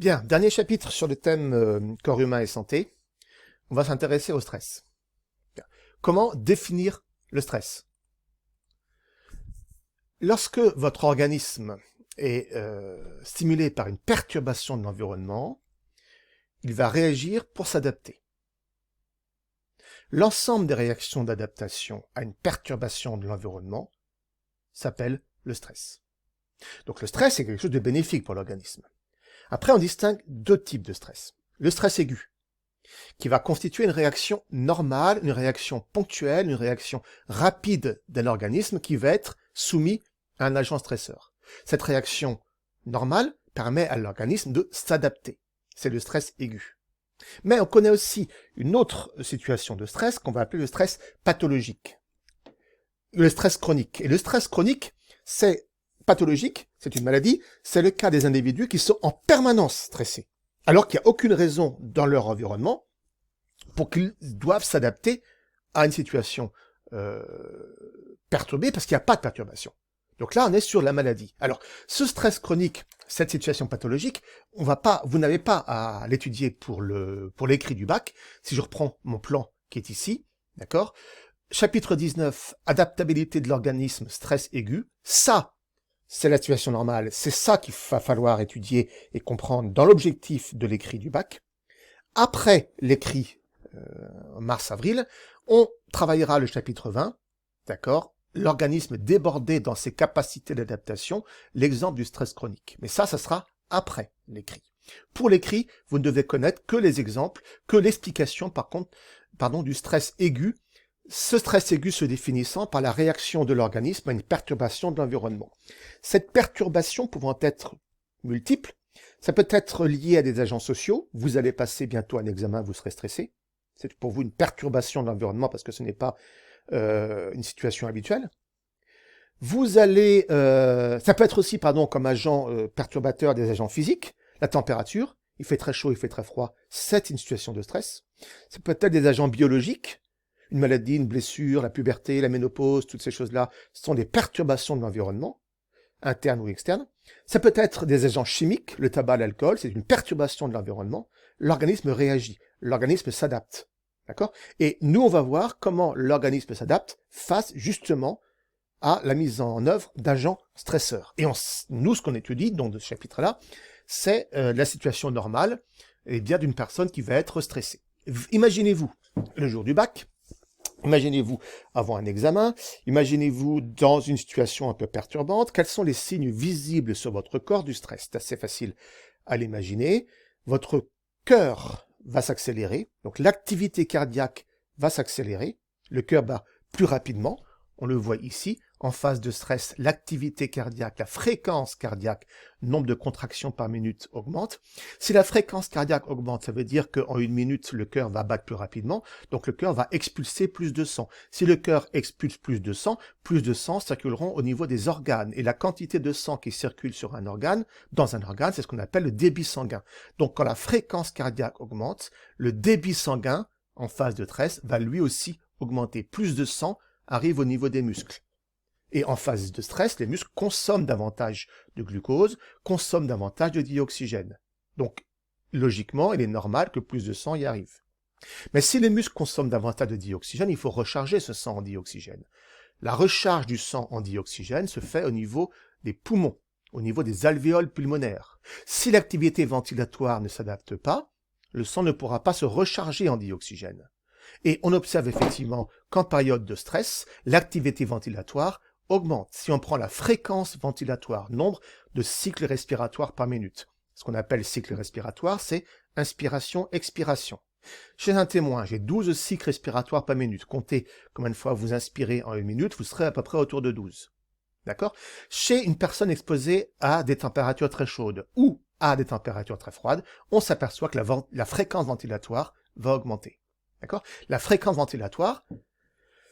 Bien, dernier chapitre sur le thème corps humain et santé. On va s'intéresser au stress. Bien. Comment définir le stress? Lorsque votre organisme est stimulé par une perturbation de l'environnement, il va réagir pour s'adapter. L'ensemble des réactions d'adaptation à une perturbation de l'environnement s'appelle le stress. Donc le stress est quelque chose de bénéfique pour l'organisme. Après, on distingue deux types de stress. Le stress aigu, qui va constituer une réaction normale, une réaction ponctuelle, une réaction rapide d'un organisme qui va être soumis à un agent stresseur. Cette réaction normale permet à l'organisme de s'adapter. C'est le stress aigu. Mais on connaît aussi une autre situation de stress qu'on va appeler le stress pathologique. Le stress chronique. Et le stress chronique, c'est pathologique, c'est une maladie, c'est le cas des individus qui sont en permanence stressés, alors qu'il n'y a aucune raison dans leur environnement pour qu'ils doivent s'adapter à une situation perturbée, parce qu'il n'y a pas de perturbation. Donc là, on est sur la maladie. Alors, ce stress chronique, cette situation pathologique, vous n'avez pas à l'étudier pour l'écrit du bac. Si je reprends mon plan qui est ici, d'accord ? Chapitre 19, adaptabilité de l'organisme, stress aigu. Ça, c'est la situation normale. C'est ça qu'il va falloir étudier et comprendre dans l'objectif de l'écrit du bac. Après l'écrit mars-avril, on travaillera le chapitre 20, d'accord ? L'organisme débordé dans ses capacités d'adaptation, l'exemple du stress chronique. Mais ça sera après l'écrit. Pour l'écrit, vous ne devez connaître que les exemples, que l'explication, du stress aigu. Ce stress aigu se définissant par la réaction de l'organisme à une perturbation de l'environnement. Cette perturbation pouvant être multiple, ça peut être lié à des agents sociaux. Vous allez passer bientôt un examen, vous serez stressé. C'est pour vous une perturbation de l'environnement parce que ce n'est pas une situation habituelle. Vous allez, ça peut être aussi, comme agent perturbateur des agents physiques, la température, il fait très chaud, il fait très froid, c'est une situation de stress. Ça peut être des agents biologiques, une maladie, une blessure, la puberté, la ménopause, toutes ces choses-là, ce sont des perturbations de l'environnement, interne ou externe. Ça peut être des agents chimiques, le tabac, l'alcool, c'est une perturbation de l'environnement. L'organisme réagit, l'organisme s'adapte. D'accord ? Et nous, on va voir comment l'organisme s'adapte face justement à la mise en œuvre d'agents stresseurs. Et nous, ce qu'on étudie dans ce chapitre-là, c'est la situation normale d'une personne qui va être stressée. Imaginez-vous le jour du bac, imaginez-vous avant un examen, imaginez-vous dans une situation un peu perturbante, quels sont les signes visibles sur votre corps du stress? C'est assez facile à l'imaginer. Votre cœur va s'accélérer, donc l'activité cardiaque va s'accélérer, le cœur bat plus rapidement, on le voit ici, en phase de stress, l'activité cardiaque, la fréquence cardiaque, nombre de contractions par minute augmente. Si la fréquence cardiaque augmente, ça veut dire qu'en une minute, le cœur va battre plus rapidement, donc le cœur va expulser plus de sang. Si le cœur expulse plus de sang circuleront au niveau des organes, et la quantité de sang qui circule sur un organe, dans un organe, c'est ce qu'on appelle le débit sanguin. Donc quand la fréquence cardiaque augmente, le débit sanguin, en phase de stress, va lui aussi augmenter. Plus de sang arrive au niveau des muscles. Et en phase de stress, les muscles consomment davantage de glucose, consomment davantage de dioxygène. Donc, logiquement, il est normal que plus de sang y arrive. Mais si les muscles consomment davantage de dioxygène, il faut recharger ce sang en dioxygène. La recharge du sang en dioxygène se fait au niveau des poumons, au niveau des alvéoles pulmonaires. Si l'activité ventilatoire ne s'adapte pas, le sang ne pourra pas se recharger en dioxygène. Et on observe effectivement qu'en période de stress, l'activité ventilatoire augmente. Si on prend la fréquence ventilatoire, nombre de cycles respiratoires par minute, ce qu'on appelle cycle respiratoire, c'est inspiration-expiration. Chez un témoin, j'ai 12 cycles respiratoires par minute. Comptez combien de fois vous inspirez en une minute, vous serez à peu près autour de 12. D'accord ? Chez une personne exposée à des températures très chaudes ou à des températures très froides, on s'aperçoit que la fréquence ventilatoire va augmenter. D'accord ? La fréquence ventilatoire,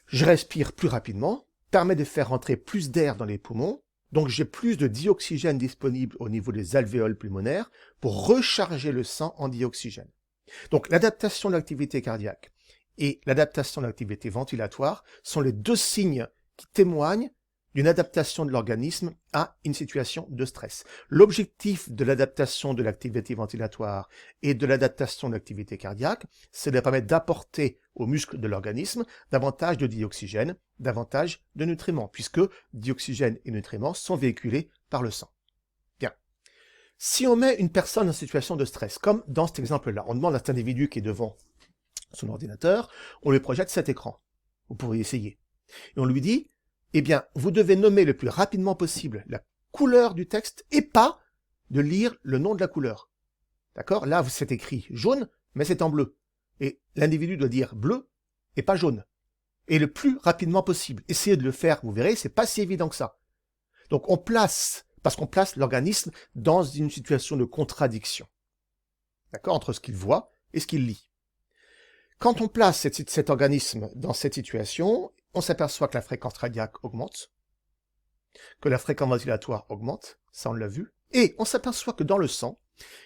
je respire plus rapidement, permet de faire rentrer plus d'air dans les poumons, donc j'ai plus de dioxygène disponible au niveau des alvéoles pulmonaires pour recharger le sang en dioxygène. Donc l'adaptation de l'activité cardiaque et l'adaptation de l'activité ventilatoire sont les deux signes qui témoignent d'une adaptation de l'organisme à une situation de stress. L'objectif de l'adaptation de l'activité ventilatoire et de l'adaptation de l'activité cardiaque, c'est de permettre d'apporter aux muscles de l'organisme davantage de dioxygène, davantage de nutriments, puisque dioxygène et nutriments sont véhiculés par le sang. Bien. Si on met une personne en situation de stress, comme dans cet exemple-là, on demande à cet individu qui est devant son ordinateur, on lui projette cet écran. Vous pourriez essayer. Et on lui dit, eh bien, vous devez nommer le plus rapidement possible la couleur du texte et pas de lire le nom de la couleur. D'accord? Là, c'est écrit jaune, mais c'est en bleu. Et l'individu doit dire bleu et pas jaune. Et le plus rapidement possible. Essayez de le faire, vous verrez, c'est pas si évident que ça. Donc parce qu'on place l'organisme dans une situation de contradiction. D'accord? Entre ce qu'il voit et ce qu'il lit. Quand on place cet organisme dans cette situation, on s'aperçoit que la fréquence cardiaque augmente, que la fréquence ventilatoire augmente, ça on l'a vu, et on s'aperçoit que dans le sang,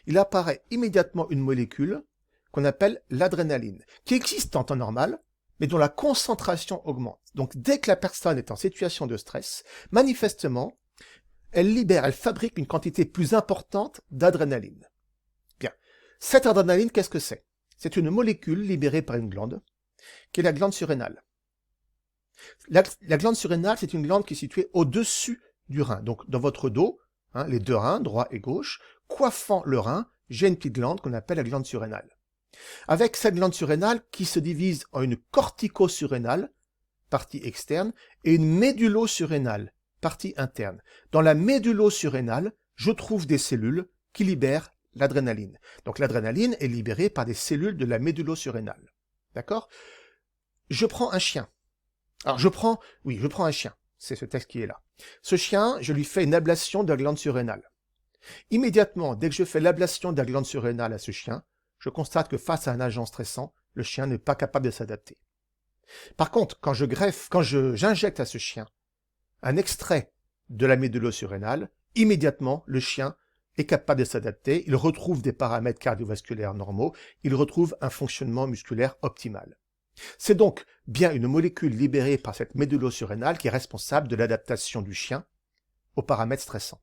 il apparaît immédiatement une molécule qu'on appelle l'adrénaline, qui existe en temps normal, mais dont la concentration augmente. Donc dès que la personne est en situation de stress, manifestement, elle fabrique une quantité plus importante d'adrénaline. Bien. Cette adrénaline, qu'est-ce que c'est? C'est une molécule libérée par une glande, qui est la glande surrénale. La glande surrénale, c'est une glande qui est située au-dessus du rein. Donc, dans votre dos, les deux reins, droit et gauche, coiffant le rein, j'ai une petite glande qu'on appelle la glande surrénale. Avec cette glande surrénale qui se divise en une cortico-surrénale, partie externe, et une médullo-surrénale, partie interne. Dans la médullo-surrénale, je trouve des cellules qui libèrent l'adrénaline. Donc l'adrénaline est libérée par des cellules de la médullo-surrénale. D'accord? Je prends un chien. Alors je prends un chien. C'est ce texte qui est là. Ce chien, je lui fais une ablation de la glande surrénale. Immédiatement, dès que je fais l'ablation de la glande surrénale à ce chien, je constate que face à un agent stressant, le chien n'est pas capable de s'adapter. Par contre, quand j'injecte à ce chien un extrait de la médullo-surrénale, immédiatement, le chien est capable de s'adapter, il retrouve des paramètres cardiovasculaires normaux, il retrouve un fonctionnement musculaire optimal. C'est donc bien une molécule libérée par cette médullo-surrénale qui est responsable de l'adaptation du chien aux paramètres stressants.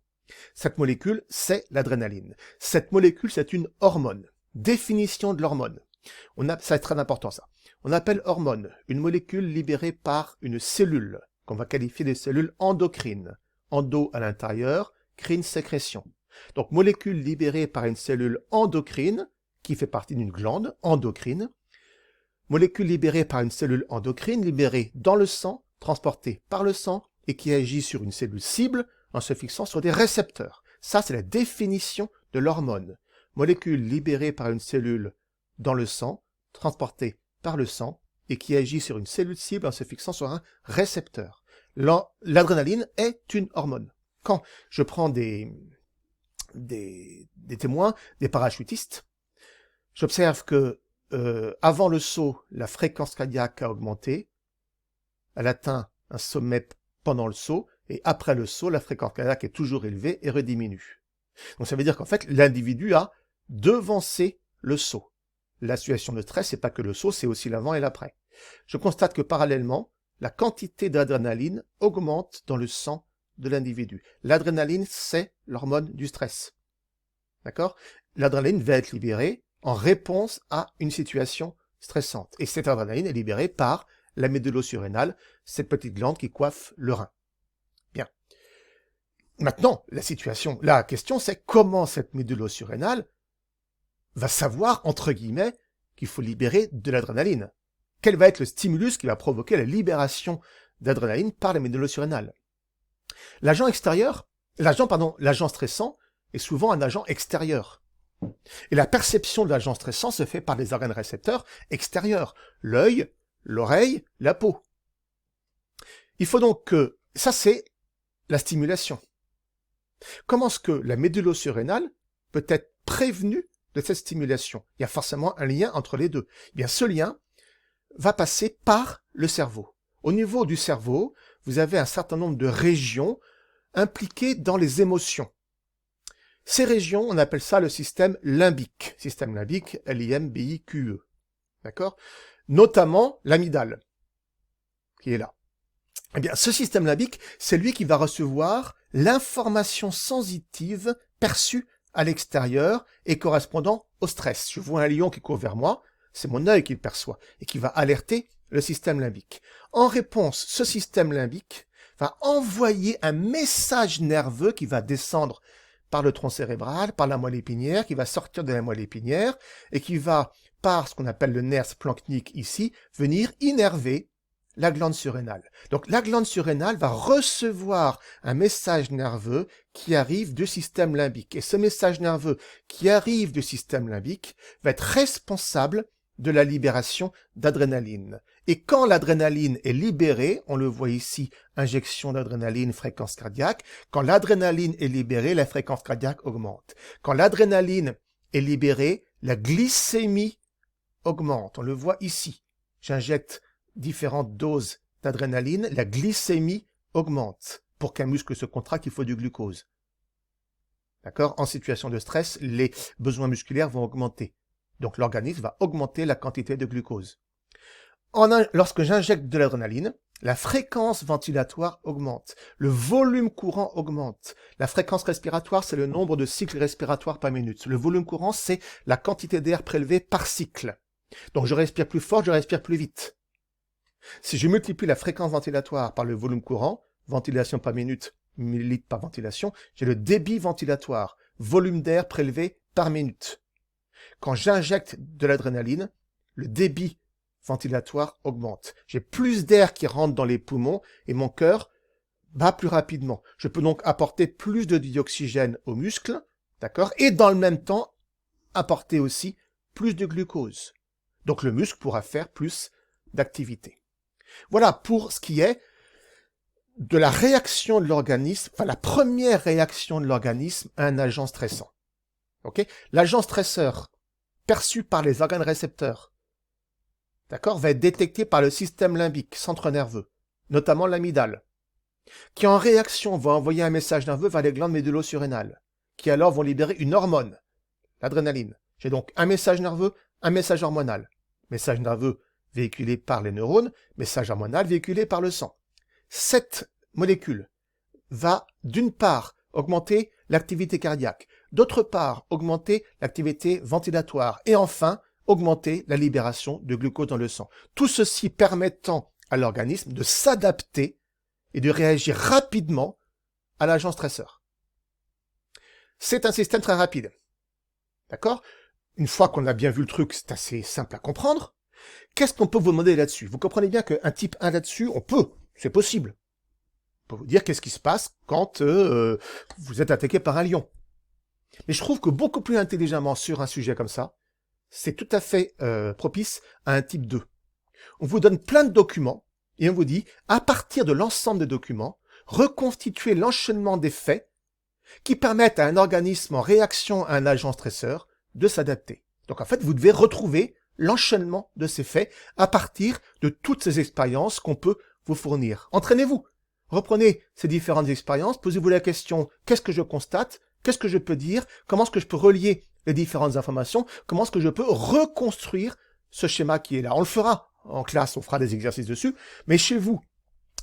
Cette molécule, c'est l'adrénaline. Cette molécule, c'est une hormone. Définition de l'hormone. Ça c'est très important ça. On appelle hormone une molécule libérée par une cellule, qu'on va qualifier de cellule endocrine. Endo à l'intérieur, crine sécrétion. Donc molécule libérée par une cellule endocrine, qui fait partie d'une glande endocrine, molécule libérée par une cellule endocrine, libérée dans le sang, transportée par le sang, et qui agit sur une cellule cible en se fixant sur des récepteurs. Ça, c'est la définition de l'hormone. Molécule libérée par une cellule dans le sang, transportée par le sang, et qui agit sur une cellule cible en se fixant sur un récepteur. L'adrénaline est une hormone. Quand je prends des témoins, des parachutistes, j'observe que avant le saut, la fréquence cardiaque a augmenté, elle atteint un sommet pendant le saut, et après le saut, la fréquence cardiaque est toujours élevée et rediminue. Donc ça veut dire qu'en fait, l'individu a devancé le saut. La situation de stress, c'est pas que le saut, c'est aussi l'avant et l'après. Je constate que parallèlement, la quantité d'adrénaline augmente dans le sang de l'individu. L'adrénaline, c'est l'hormone du stress. D'accord? L'adrénaline va être libérée en réponse à une situation stressante. Et cette adrénaline est libérée par la médullo-surrénale, cette petite glande qui coiffe le rein. Bien. Maintenant, la question c'est comment cette médullo-surrénale va savoir, entre guillemets, qu'il faut libérer de l'adrénaline. Quel va être le stimulus qui va provoquer la libération d'adrénaline par la médullo-surrénale? L'agent stressant est souvent un agent extérieur. Et la perception de l'agent stressant se fait par des organes récepteurs extérieurs, l'œil, l'oreille, la peau. Il faut donc que, ça c'est la stimulation. Comment est-ce que la médullo-surrénale peut être prévenue de cette stimulation? Il y a forcément un lien entre les deux. Eh bien, ce lien va passer par le cerveau. Au niveau du cerveau, vous avez un certain nombre de régions impliquées dans les émotions. Ces régions, on appelle ça le système limbique. Système limbique, L-I-M-B-I-Q-E. D'accord? Notamment l'amygdale, qui est là. Eh bien, ce système limbique, c'est lui qui va recevoir l'information sensitive perçue à l'extérieur et correspondant au stress. Je vois un lion qui court vers moi, c'est mon œil qui le perçoit et qui va alerter le système limbique. En réponse, ce système limbique va envoyer un message nerveux qui va descendre par le tronc cérébral, par la moelle épinière, qui va sortir de la moelle épinière et qui va, par ce qu'on appelle le nerf splanchnique ici, venir innerver la glande surrénale. Donc la glande surrénale va recevoir un message nerveux qui arrive du système limbique. Et ce message nerveux qui arrive du système limbique va être responsable de la libération d'adrénaline. Et quand l'adrénaline est libérée, on le voit ici, injection d'adrénaline, fréquence cardiaque, quand l'adrénaline est libérée, la fréquence cardiaque augmente. Quand l'adrénaline est libérée, la glycémie augmente. On le voit ici. J'injecte différentes doses d'adrénaline, la glycémie augmente. Pour qu'un muscle se contracte, il faut du glucose. D'accord? En situation de stress, les besoins musculaires vont augmenter. Donc l'organisme va augmenter la quantité de glucose. Lorsque j'injecte de l'adrénaline, la fréquence ventilatoire augmente, le volume courant augmente. La fréquence respiratoire, c'est le nombre de cycles respiratoires par minute. Le volume courant, c'est la quantité d'air prélevée par cycle. Donc je respire plus fort, je respire plus vite. Si je multiplie la fréquence ventilatoire par le volume courant, ventilation par minute, millilitres par ventilation, j'ai le débit ventilatoire, volume d'air prélevé par minute. Quand j'injecte de l'adrénaline, le débit ventilatoire augmente. J'ai plus d'air qui rentre dans les poumons et mon cœur bat plus rapidement. Je peux donc apporter plus de dioxygène aux muscles, d'accord, et dans le même temps, apporter aussi plus de glucose. Donc le muscle pourra faire plus d'activité. Voilà pour ce qui est de la réaction de l'organisme, enfin la première réaction de l'organisme à un agent stressant. Okay? L'agent stresseur perçu par les organes récepteurs, d'accord, va être détecté par le système limbique, centre nerveux, notamment l'amygdale, qui en réaction va envoyer un message nerveux vers les glandes médullo-surrénales, qui alors vont libérer une hormone, l'adrénaline. J'ai donc un message nerveux, un message hormonal. Message nerveux véhiculé par les neurones, message hormonal véhiculé par le sang. Cette molécule va d'une part augmenter l'activité cardiaque, d'autre part augmenter l'activité ventilatoire et enfin augmenter la libération de glucose dans le sang. Tout ceci permettant à l'organisme de s'adapter et de réagir rapidement à l'agent stresseur. C'est un système très rapide. D'accord? Une fois qu'on a bien vu le truc, c'est assez simple à comprendre. Qu'est-ce qu'on peut vous demander là-dessus? Vous comprenez bien qu'un type 1 là-dessus, on peut, c'est possible. On peut vous dire qu'est-ce qui se passe quand vous êtes attaqué par un lion. Mais je trouve que beaucoup plus intelligemment sur un sujet comme ça, c'est tout à fait propice à un type 2. On vous donne plein de documents et on vous dit, à partir de l'ensemble des documents, reconstituer l'enchaînement des faits qui permettent à un organisme en réaction à un agent stresseur de s'adapter. Donc en fait, vous devez retrouver l'enchaînement de ces faits à partir de toutes ces expériences qu'on peut vous fournir. Entraînez-vous. Reprenez ces différentes expériences, posez-vous la question, qu'est-ce que je constate? Qu'est-ce que je peux dire? Comment est-ce que je peux relier les différentes informations? Comment est-ce que je peux reconstruire ce schéma qui est là? On le fera en classe, on fera des exercices dessus, mais chez vous,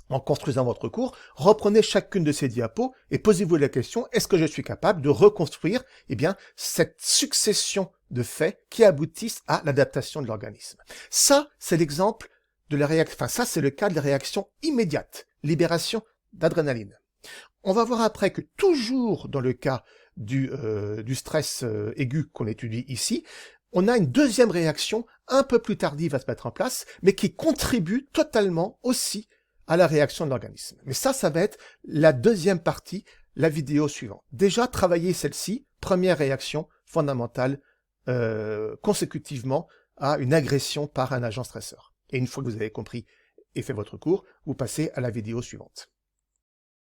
en construisant votre cours, reprenez chacune de ces diapos et posez-vous la question, est-ce que je suis capable de reconstruire cette succession de faits qui aboutissent à l'adaptation de l'organisme? Ça, c'est l'exemple de la réaction, enfin ça, c'est le cas de la réaction immédiate, libération d'adrénaline. On va voir après que toujours dans le cas du stress aigu qu'on étudie ici, on a une deuxième réaction un peu plus tardive à se mettre en place, mais qui contribue totalement aussi à la réaction de l'organisme. Mais ça va être la deuxième partie, la vidéo suivante. Déjà, travailler celle-ci, première réaction fondamentale, consécutivement à une agression par un agent stresseur. Et une fois que vous avez compris et fait votre cours, vous passez à la vidéo suivante.